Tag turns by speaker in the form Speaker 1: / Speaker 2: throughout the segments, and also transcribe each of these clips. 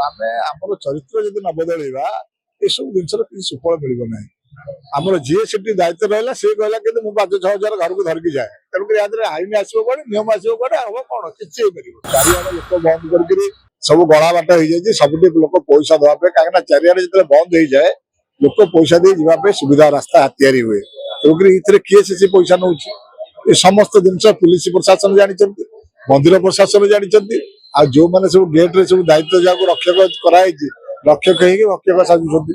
Speaker 1: ଆମେ ଆମର ଚରିତ୍ର ଯଦି ନ ବଦଳେଇବା ଏସବୁ ଜିନିଷର କିଛି ସୁଫଳ ମିଳିବ ନାହିଁ। ଆମର ଯିଏ ସେଠି ଦାୟିତ୍ୱ ରହିଲା ସେ କହିଲା କିନ୍ତୁ ମୁଁ 5-6 ହଜାର ଘରକୁ ଧରିକି ଯାଏ, ତେଣୁକରି ୟା ଦେହରେ ଆଇନ ଆସିବ କୁଆଡେ, ନିୟମ ଆସିବ କୁଆଡେ, ହବ କଣ, କିଛି ହେଇପାରିବ। ଚାରିଆଡେ ଲୋକ ବନ୍ଦ କରିକିରି ସବୁ ଗଳା ବାଟ ହେଇଯାଇଛି। ସବୁଠି ଲୋକ ପଇସା ଦେବା ପାଇଁ, କାହିଁକି ନା ଚାରିଆଡେ ଯେତେବେଳେ ବନ୍ଦ ହେଇଯାଏ ଲୋକ ପଇସା ଦେଇ ଯିବା ପାଇଁ ସୁବିଧା ରାସ୍ତା ତିଆରି ହୁଏ। ତେଣୁକରି ଏଥିରେ କିଏ ସେ ପଇସା ନଉଛି? ଏ ସମସ୍ତ ଜିନିଷ ପୁଲିସ ପ୍ରଶାସନ ଜାଣିଛନ୍ତି, ମନ୍ଦିର ପ୍ରଶାସନ ଜାଣିଛନ୍ତି। ଆଉ ଯୋଉମାନେ ସବୁ ଗେଟ୍ ରେ ସବୁ ଦାୟିତ୍ୱ ଯାହାକୁ ରକ୍ଷକ କରାହେଇଛି, ରକ୍ଷକ ହେଇକି ରକ୍ଷକ ସାଜୁଛନ୍ତି।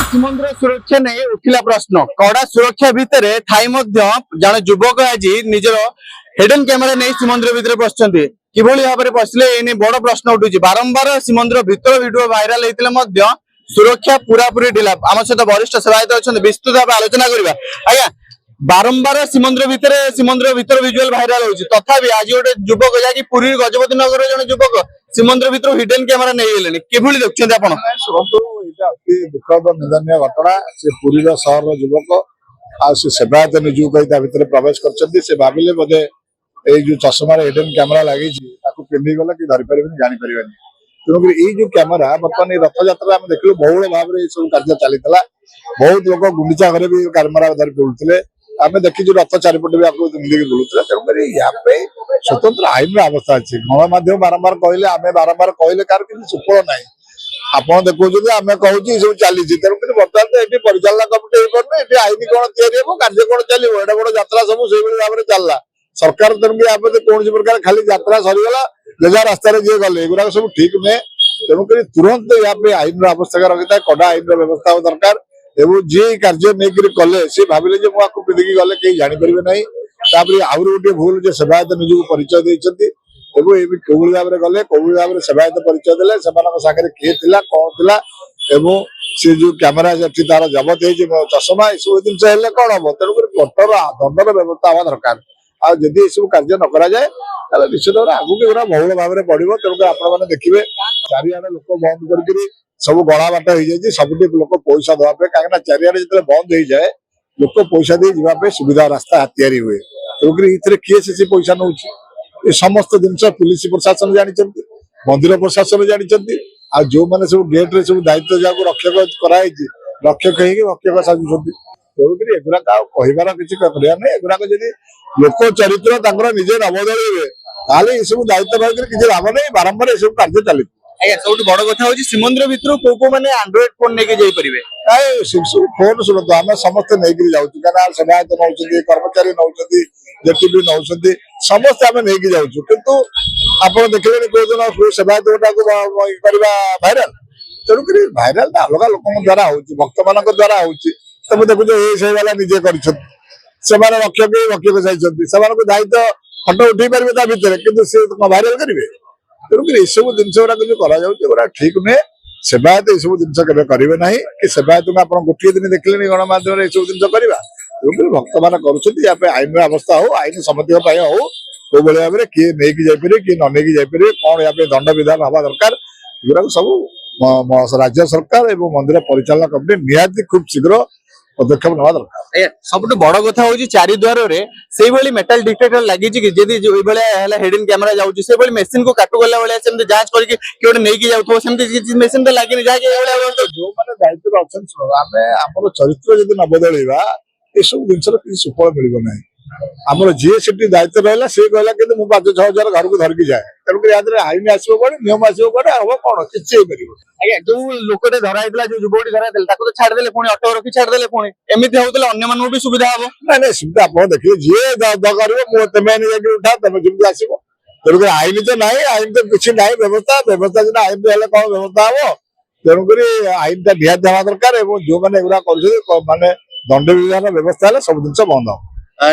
Speaker 2: ଶ୍ରୀମନ୍ଦିର ସୁରକ୍ଷା ନେଇ ଉଠିଲା ପ୍ରଶ୍ନ। କଡା ସୁରକ୍ଷା ଭିତରେ ଥାଇ ମଧ୍ୟ ଜଣେ ଯୁବକ ଆଜି ନିଜର ହିଡେନ କ୍ୟାମେରା ନେଇ ଶ୍ରୀମନ୍ଦିର ଭିତରେ ପଶିଛନ୍ତି। କିଭଳି ଭାବରେ ପଶିଲେ ଏ ନେଇ ବଡ ପ୍ରଶ୍ନ ଉଠୁଛି। ବାରମ୍ବାର ଶ୍ରୀମନ୍ଦିର ଭିତର ଭିଡିଓ ଭାଇରାଲ ହେଇଥିଲେ ମଧ୍ୟ ସୁରକ୍ଷା ପୁରାପୁରି ଢିଲା। ଆମ ସହିତ ବରିଷ୍ଠ ସେବାୟତ ଅଛନ୍ତି, ବିସ୍ତୃତ ଭାବେ ଆଲୋଚନା କରିବା। ଆଜ୍ଞା, ବାରମ୍ବାର ଶ୍ରୀମନ୍ଦିର ଭିତର ଭିଜୁଆଲ ଭାଇରାଲ ହଉଛି, ତଥାପି ଆଜି ଗୋଟେ ଯୁବକ ଯାହାକି ପୁରୀ ଗଜପତି ନଗରର ଜଣେ ଯୁବକ ଶ୍ରୀମନ୍ଦିର ଭିତରୁ ହିଡେନ କ୍ୟାମେରା ନେଇଗଲେଣି। କିଭଳି ଦେଖୁଛନ୍ତି ଆପଣ?
Speaker 1: ଏଇଟା ଅତି ଦୁଃଖଦ ନିନ୍ଦନୀୟ ଘଟଣା। ସେ ପୁରୀର ସହରର ଯୁବକ, ଆଉ ସେ ସେବାୟତ ନିଜକୁ କହି ତା ଭିତରେ ପ୍ରବେଶ କରିଛନ୍ତି। ସେ ଭାବିଲେ ବୋଧେ ଏଇ ଯୋଉ ଚଷମାରେ ହିଡେନ କ୍ୟାମେରା ଲାଗିଛି ତାକୁ ପିନ୍ଧି ଗଲେ କି ଧରିପାରିବେନି, ଜାଣିପାରିବେନି। ତେଣୁକରି ଏଇ ଯୋଉ କ୍ୟାମେରା ବର୍ତ୍ତମାନ ଏଇ ରଥଯାତ୍ରା ଆମେ ଦେଖିଲୁ ବହୁଳ ଭାବରେ ଏଇ ସବୁ କାର୍ଯ୍ୟ ଚାଲିଥିଲା। ବହୁତ ଲୋକ ଗୁଣ୍ଡିଚା ଘରେ ବି କ୍ୟାମେରା ଧରି ବୁଲୁଥିଲେ। ଆମେ ଦେଖିଛୁ ରଥ ଚାରିପଟେ ବି ଆକୁ ପିନ୍ଧିକି ବୁଲୁଥିଲେ। ତେଣୁକରି ୟା ପାଇଁ ସ୍ୱତନ୍ତ୍ର ଆଇନର ଅବସ୍ଥା ଅଛି। ଗଣମାଧ୍ୟମ ବାରମ୍ବାର କହିଲେ, ଆମେ ବାରମ୍ବାର କହିଲେ କାହାର କିଛି ସୁଫଳ ନାହିଁ। ଆପଣ ଦେଖୁଛନ୍ତି, ଆମେ କହୁଛୁ ଏ ସବୁ ଚାଲିଛି। ତେଣୁକରି ବର୍ତ୍ତମାନ ତ ଏଠି ପରିଚାଳନା କମିଟି ହେଇପାରୁନି, ଏଠି ଆଇନ କଣ ତିଆରି ହବ, କାର୍ଯ୍ୟ କଣ ଚାଲିବ, ଏଡେ ବଡ ଯାତ୍ରା ସବୁ ସେଇଭଳି ଭାବରେ ଚାଲିଲା। ସରକାର ତେଣୁକରି ୟା ପ୍ରତି କୌଣସି ପ୍ରକାର ଖାଲି ଯାତ୍ରା ସରିଗଲା, ଯେଝା ରାସ୍ତାରେ ଯିଏ ଗଲେ, ଏଗୁଡାକ ସବୁ ଠିକ ନୁହେଁ। ତେଣୁକରି ତୁରନ୍ତ ୟା ପାଇଁ ଆଇନର ଆବଶ୍ୟକତା ରଖିଥାଏ, କଡା ଆଇନର ବ୍ୟବସ୍ଥା ହବା ଦରକାର। ଏବଂ ଯିଏ କାର୍ଯ୍ୟ ନେଇକରି କଲେ ସେ ଭାବିଲେ ଯେ ମୁଁ ଆକୁ ପିନ୍ଧିକି ଗଲେ କେହି ଜାଣିପାରିବେ ନାହିଁ। ତାପରେ ଆହୁରି ଗୋଟିଏ ଭୁଲ ଯେ ସେବାୟତ ନିଜକୁ ପରିଚୟ ଦେଇଛନ୍ତି, ଏବଂ ଏମିତି କୋଉଭଳି ଭାବରେ ଗଲେ, କୋଉଭଳି ଭାବରେ ସେବାୟତ ପରିଚୟ ଦେଲେ, ସେମାନଙ୍କ ସାଙ୍ଗରେ କିଏ ଥିଲା, କଣ ଥିଲା, ଏବଂ ସେ ଯୋଉ କ୍ୟାମେରା ଯେଠି ତାର ଜବତ ହେଇଛି ଚଷମା, ଏସବୁ ଜିନିଷ ହେଲେ କଣ ହବ। ତେଣୁକରି କଠୋର ଦଣ୍ଡର ବ୍ୟବସ୍ଥା ହବା ଦରକାର। ଆଉ ଯଦି ଏସବୁ କାର୍ଯ୍ୟ ନ କରାଯାଏ ତାହେଲେ ନିଶ୍ଚିତ ଭାବରେ ଆଗକୁ ଏଗୁଡା ବହୁଳ ଭାବରେ ବଢିବ। ତେଣୁକରି ଆପଣମାନେ ଦେଖିବେ ଚାରିଆଡେ ଲୋକ ବନ୍ଦ କରିକିରି ସବୁ ଗଳା ବାଟ ହେଇଯାଇଛି। ସବୁଠି ଲୋକ ପଇସା ଦେବା ପାଇଁ, କାହିଁକି ନା ଚାରିଆଡେ ଯେତେବେଳେ ବନ୍ଦ ହେଇଯାଏ ଲୋକ ପଇସା ଦେଇ ଯିବା ପାଇଁ ସୁବିଧା ରାସ୍ତା ତିଆରି ହୁଏ। ତେଣୁକରି ଏଥିରେ କିଏ ସେ ପଇସା ନଉଛି? ଏ ସମସ୍ତ ଜିନିଷ ପୁଲିସ ପ୍ରଶାସନ ଜାଣିଛନ୍ତି, ମନ୍ଦିର ପ୍ରଶାସନ ଜାଣିଛନ୍ତି। ଆଉ ଯୋଉମାନେ ସବୁ ଗେଟ୍ ରେ ସବୁ ଦାୟିତ୍ୱ ଯାହାକୁ ରକ୍ଷକ କରାହେଇଛି, ରକ୍ଷକ ହେଇକି ରକ୍ଷକ ସାଜୁଛନ୍ତି। ତେଣୁକରି ଏଗୁଡାକ ଆଉ କହିବାର କିଛି କରିବା ନାହିଁ। ଏଗୁଡାକ ଯଦି ଲୋକ ଚରିତ୍ର ତାଙ୍କର ନିଜେ ନ ବଦଳେଇବେ ତାହେଲେ ଏସବୁ ଦାୟିତ୍ୱ ରହିକରି କିଛି ଲାଭ ନାହିଁ। ବାରମ୍ବାର ଏସବୁ କାର୍ଯ୍ୟ ଚାଲିଛି।
Speaker 2: ଆଜ୍ଞା, ସବୁଠୁ ବଡ କଥା ହଉଛି ଶ୍ରୀମନ୍ଦିର ଭିତରୁ କୋଉ ମାନେ ଆଣ୍ଡ୍ରଏଡ ଫୋନ ନେଇକି ଯାଇପାରିବେ?
Speaker 1: ଫୋନ ଶୁଣନ୍ତୁ, ଆମେ ସମସ୍ତେ ନେଇକରି ଯାଉଛୁ, କାହିଁକିନା ସେବାୟତ ନଉଛନ୍ତି, କର୍ମଚାରୀ ନଉଛନ୍ତି, ଯେତିକି ନଉଛନ୍ତି, ସମସ୍ତେ ଆମେ ନେଇକି ଯାଉଛୁ। କିନ୍ତୁ ଆପଣ ଦେଖିଲେଣି କୋଉ ଦିନ ସେବାୟତ ଗୋଟାକୁ କରିବା ଭାଇରାଲ? ତେଣୁକରି ଭାଇରାଲ ଟା ଅଲଗା ଲୋକଙ୍କ ଦ୍ଵାରା ହଉଛି, ଭକ୍ତ ମାନଙ୍କ ଦ୍ଵାରା ହଉଛି। ତମେ ଦେଖୁଛ ସେଇଭଳିଆ ନିଜେ କରିଛନ୍ତି, ସେମାନେ ରକ୍ଷକ ଯାଇଛନ୍ତି, ସେମାନଙ୍କୁ ଦାୟିତ୍ୱ ଫଟୋ ଉଠେଇ ପାରିବେ ତା ଭିତରେ, କିନ୍ତୁ ସେ ଭାଇରାଲ କରିବେ? ତେଣୁକରି ଏସବୁ ଜିନିଷ ଗୁଡାକ ଯୋଉ କରାଯାଉଛି ଏଗୁଡା ଠିକ ନୁହେଁ। ସେବାୟତ ଏସବୁ ଜିନିଷ କେବେ କରିବେ ନାହିଁ, କି ସେବାୟତକୁ ଆପଣ ଗୋଟିଏ ଦିନ ଦେଖିଲେଣି ଗଣମାଧ୍ୟମରେ ଏସବୁ ଜିନିଷ କରିବା। ତେଣୁକରି ଭକ୍ତମାନେ କରୁଛନ୍ତି, ୟା ପାଇଁ ଆଇନର ଅବସ୍ଥା ହଉ, ଆଇନ ସମସ୍ତଙ୍କ ପାଇଁ ହଉ, କୋଉଭଳି ଭାବରେ କିଏ ନେଇକି ଯାଇପାରିବେ, କିଏ ନ ନେଇକି ଯାଇପାରିବେ, କଣ ୟା ପାଇଁ ଦଣ୍ଡ ବିଧାନ ହବା ଦରକାର, ଏଗୁଡାକ ସବୁ ରାଜ୍ୟ ସରକାର ଏବଂ ମନ୍ଦିର ପରିଚାଳନା କମିଟି ନିହାତି ଖୁବ ଶୀଘ୍ର ପଦକ୍ଷେପ ନେବା ଦରକାର।
Speaker 2: ସବୁଠୁ ବଡ କଥା ହଉଛି ଚାରିଦ୍ୱାରରେ ସେଇଭଳି ମେଟାଲ ଡିଟେକ୍ଟର ଲାଗିଛି କି ଯଦି ଏଇଭଳିଆ ହେଲା ହିଡେନ କ୍ୟାମେରା ଯାଉଛି, ସେଇଭଳି ମେସିନ କୁ କାଟୁ ଗଲା ଭଳିଆ ସେମିତି ଯାଞ୍ଚ କରିକି କିଏ ଗୋଟେ ନେଇକି ଯାଉଥିବ, ସେମିତି କିଛି ମେସିନ ତ ଲାଗିନି ଯାହାକି ଏଇଭଳିଆ
Speaker 1: ଯୋଉମାନେ ଦାୟିତ୍ୱରେ ଅଛନ୍ତି, ଆମେ ଆମର ଚରିତ୍ର ଯଦି ନ ବଦଳେଇବା ଏସବୁ ଜିନିଷର କିଛି ସୁଫଳ ମିଳିବ ନାହିଁ। ଆମର ଯିଏ ସେଠି ଦାୟିତ୍ୱ ରହିଲା ସେ କହିଲା କିନ୍ତୁ ମୁଁ 5-6 ହଜାର ଘରକୁ ଧରିକି ଯାଏ, ତେଣୁକରି ୟା ଦେହରେ ଆଇନ ଆସିବ କୁଆଡେ, ନିୟମ ଆସିବ କୁଆଡେ, ହବ କଣ, କିଛି ହେଇପାରିବ।
Speaker 2: ଆଜ୍ଞା, ଯୋଉ ଲୋକଟେ ଧରା ହେଇଥିଲା, ଯୋଉ ଯୁବକଟି ଧରା ହେଇଥିଲା, ତାକୁ ତ ଛାଡିଦେଲେ, ପୁଣି ଅଟକ ରଖି ଛାଡିଦେଲେ, ପୁଣି ଏମିତି ହଉଥିଲେ ଅନ୍ୟମାନଙ୍କୁ ବି ସୁବିଧା ହବ।
Speaker 1: ନାଇଁ ସୁବିଧା ଆପଣ ଦେଖିବେ, ଯିଏ କରିବ ତମେ ଯାଇକି ଉଠା, ତମେ ଯେମିତି ଆସିବ। ତେଣୁକରି ଆଇନ ତ ନାହିଁ, ଆଇନ ତ କିଛି ନାହିଁ, ବ୍ୟବସ୍ଥା ସିନା ଆଇନ ହେଲେ କଣ ବ୍ୟବସ୍ଥା ହବ। ତେଣୁକରି ଆଇନଟା ନିହାତି ହେବା ଦରକାର, ଏବଂ ଯୋଉମାନେ ଏଗୁଡା କରୁଛନ୍ତି ମାନେ ଦଣ୍ଡ ବିଧାନ ବ୍ୟବସ୍ଥା ହେଲେ ସବୁ ଜିନିଷ ବନ୍ଦ ହବ।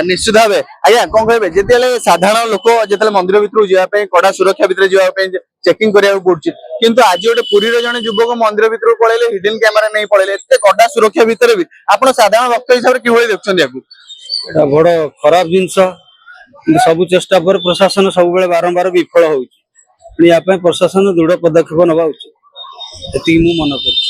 Speaker 2: ନିଶ୍ଚିତ ଭାବେ। ଆଜ୍ଞା, କଣ କହିବେ, ଯେତେବେଳେ ସାଧାରଣ ଲୋକ ଯେତେବେଳେ ମନ୍ଦିର ଭିତରକୁ ଯିବା ପାଇଁ କଡା ସୁରକ୍ଷା ଭିତରେ ଯିବା ପାଇଁ ଚେକିଂ କରିବାକୁ ପଡୁଛି, କିନ୍ତୁ ଆଜି ଗୋଟେ ପୁରୀର ଜଣେ ଯୁବକ ମନ୍ଦିର ଭିତରକୁ ପଳେଇଲେ, ହିଡେନ କ୍ୟାମେରା ନେଇ ପଳେଇଲେ, ଏତେ କଡା ସୁରକ୍ଷା ଭିତରେ ବି ଆପଣ ସାଧାରଣ ଭକ୍ତ ହିସାବରେ କିଭଳି ଦେଖୁଛନ୍ତି ୟାକୁ?
Speaker 3: ଏଟା ବଡ ଖରାପ ଜିନିଷ। ସବୁ ଚେଷ୍ଟା ପରେ ପ୍ରଶାସନ ସବୁବେଳେ ବାରମ୍ବାର ବିଫଳ ହଉଛି। ୟା ପାଇଁ ପ୍ରଶାସନ ଦୃଢ ପଦକ୍ଷେପ ନେବା ଉଚିତ, ଏତିକି ମୁଁ ମନେ କରୁଛି।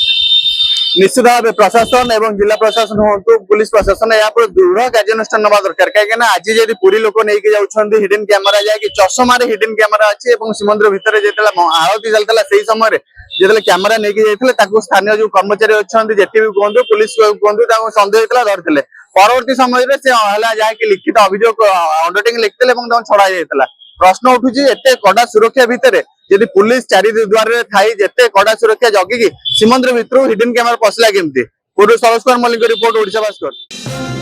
Speaker 2: निश्चित भाव प्रशासन एवं जिला प्रशासन हूँ पुलिस प्रशासन या दृढ़ कार्यानुष्ठान नवा दरकार कहीं आज जब पुरी लोक नहीं जाऊँ हिडन कैमेरा जाकि चषमार हिडन कैमेरा अच्छी श्रीमंदिर भितर जो आरती चलता से समय जो कैमेरा नहीं जाते स्थानीय जो कर्मचारी अच्छा जेटी भी कहतु पुलिस कहतु सन्देह होता धरते परवर्ती समय जहाँकि लिखित अभियोग अंडरटेकिंग लिखते छड़ा जाता प्रश्न उठुची एते कड़ा सुरक्षा भितर यदि पुलिस चारि द्वार थाई जेते कड़ा सुरक्षा जगिकी श्रीमंदिर भितर हिडन कैमेरा पसला केमती पूर्व सरोज कुमार मल्लिक रिपोर्ट ओडिशा भास्कर।